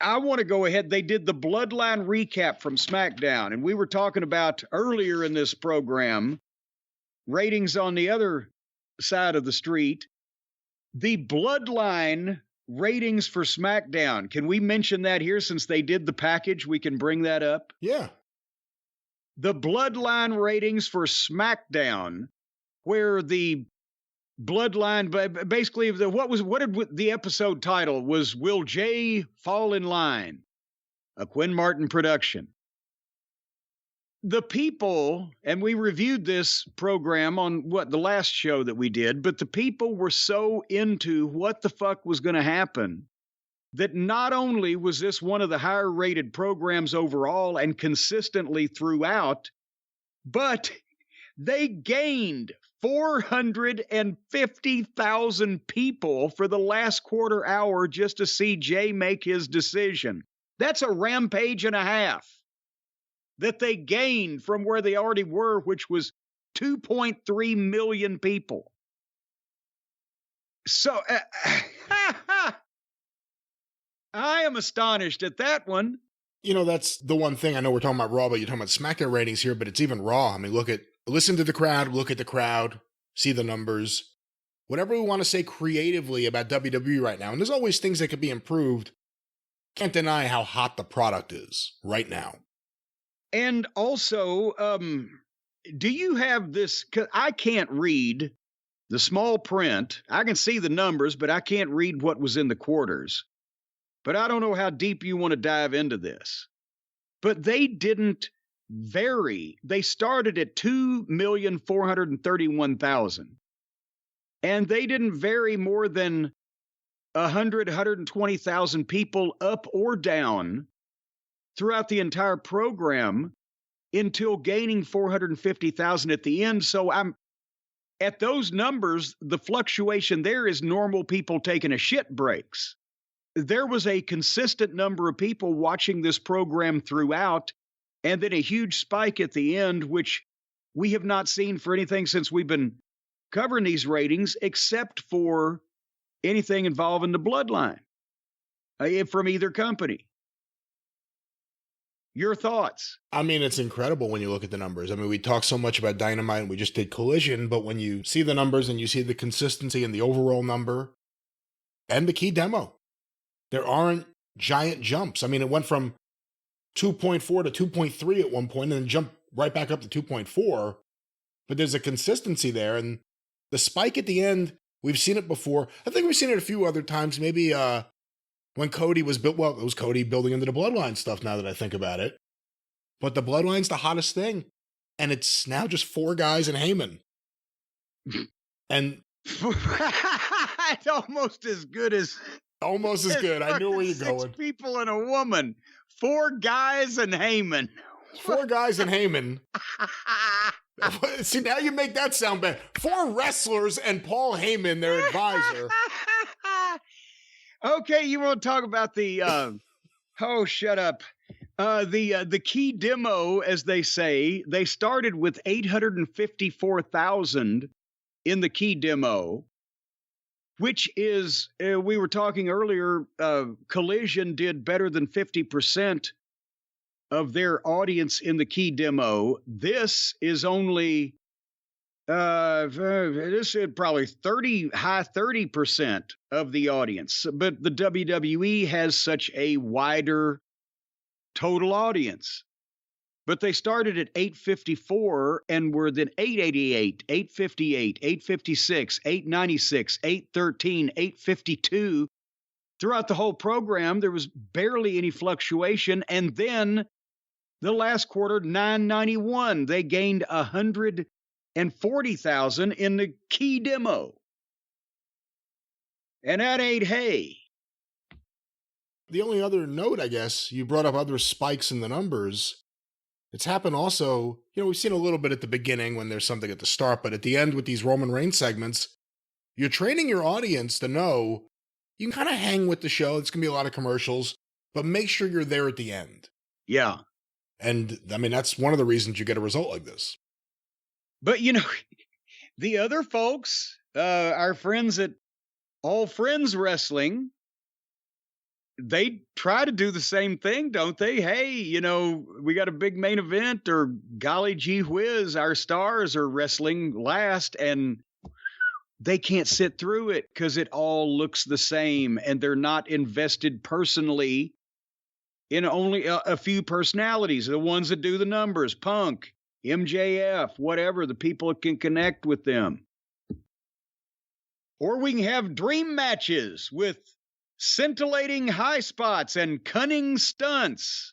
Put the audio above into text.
I want to go ahead. They did the Bloodline recap from SmackDown, and we were talking about earlier in this program ratings on the other side of the street. The Bloodline ratings for SmackDown. Can we mention that here since they did the package? We can bring that up. Yeah. The Bloodline ratings for SmackDown, where the Bloodline, basically, what did the episode title was? Will Jay Fall in Line? A Quinn Martin production. The people, and we reviewed this program on the last show that we did, but the people were so into what the fuck was going to happen that not only was this one of the higher rated programs overall and consistently throughout, but they gained 450,000 people for the last quarter hour just to see Jay make his decision. That's a rampage and a half that they gained from where they already were, which was 2.3 million people. So I am astonished at that one. You know, that's the one thing. I know we're talking about Raw, but you're talking about SmackDown ratings here, but it's even Raw. I mean, listen to the crowd, look at the crowd, see the numbers. Whatever we want to say creatively about WWE right now, and there's always things that could be improved, can't deny how hot the product is right now. And also, do you have this? 'Cause I can't read the small print. I can see the numbers, but I can't read what was in the quarters. But I don't know how deep you want to dive into this. But they didn't vary. They started at 2,431,000. And they didn't vary more than 120,000 people up or down throughout the entire program until gaining 450,000 at the end. So I'm at those numbers, the fluctuation there is normal people taking a shit breaks. There was a consistent number of people watching this program throughout, and then a huge spike at the end, which we have not seen for anything since we've been covering these ratings, except for anything involving the Bloodline from either company. Your thoughts? I mean, it's incredible when you look at the numbers. I mean, we talk so much about Dynamite and we just did Collision, but when you see the numbers and you see the consistency and the overall number and the key demo, there aren't giant jumps. I mean, it went from 2.4 to 2.3 at one point and then jumped right back up to 2.4, but there's a consistency there. And the spike at the end, we've seen it before. I think we've seen it a few other times, maybe when Cody was built. Well, it was Cody building into the Bloodline stuff now that I think about it. But the Bloodline's the hottest thing. And it's now just 4 guys and Heyman. And it's almost as good as... Almost as good. I knew where you're going. 6 people and a woman. 4 guys and Heyman. 4 guys and Heyman. See, now you make that sound bad. 4 wrestlers and Paul Heyman, their advisor. Okay, you want to talk about the... oh, shut up. The key demo, as they say, they started with 854,000 in the key demo, which is, we were talking earlier, Collision did better than 50% of their audience in the key demo. This is only, this is probably high 30% of the audience. But the WWE has such a wider total audience. But they started at 854 and were then 888, 858, 856, 896, 813, 852. Throughout the whole program, there was barely any fluctuation. And then the last quarter, 991, they gained 140,000 in the key demo. And that ain't hay. The only other note, I guess, you brought up other spikes in the numbers. It's happened also, we've seen a little bit at the beginning when there's something at the start, but at the end with these Roman Reigns segments, you're training your audience to know you can kind of hang with the show. It's going to be a lot of commercials, but make sure you're there at the end. Yeah. And I mean, that's one of the reasons you get a result like this. But, the other folks, our friends at All Friends Wrestling, they try to do the same thing, don't they? Hey, you know, we got a big main event, or golly gee whiz, our stars are wrestling last, and they can't sit through it because it all looks the same, and they're not invested personally in only a few personalities, the ones that do the numbers, Punk, MJF, whatever, the people that can connect with them. Or we can have dream matches with scintillating high spots and cunning stunts.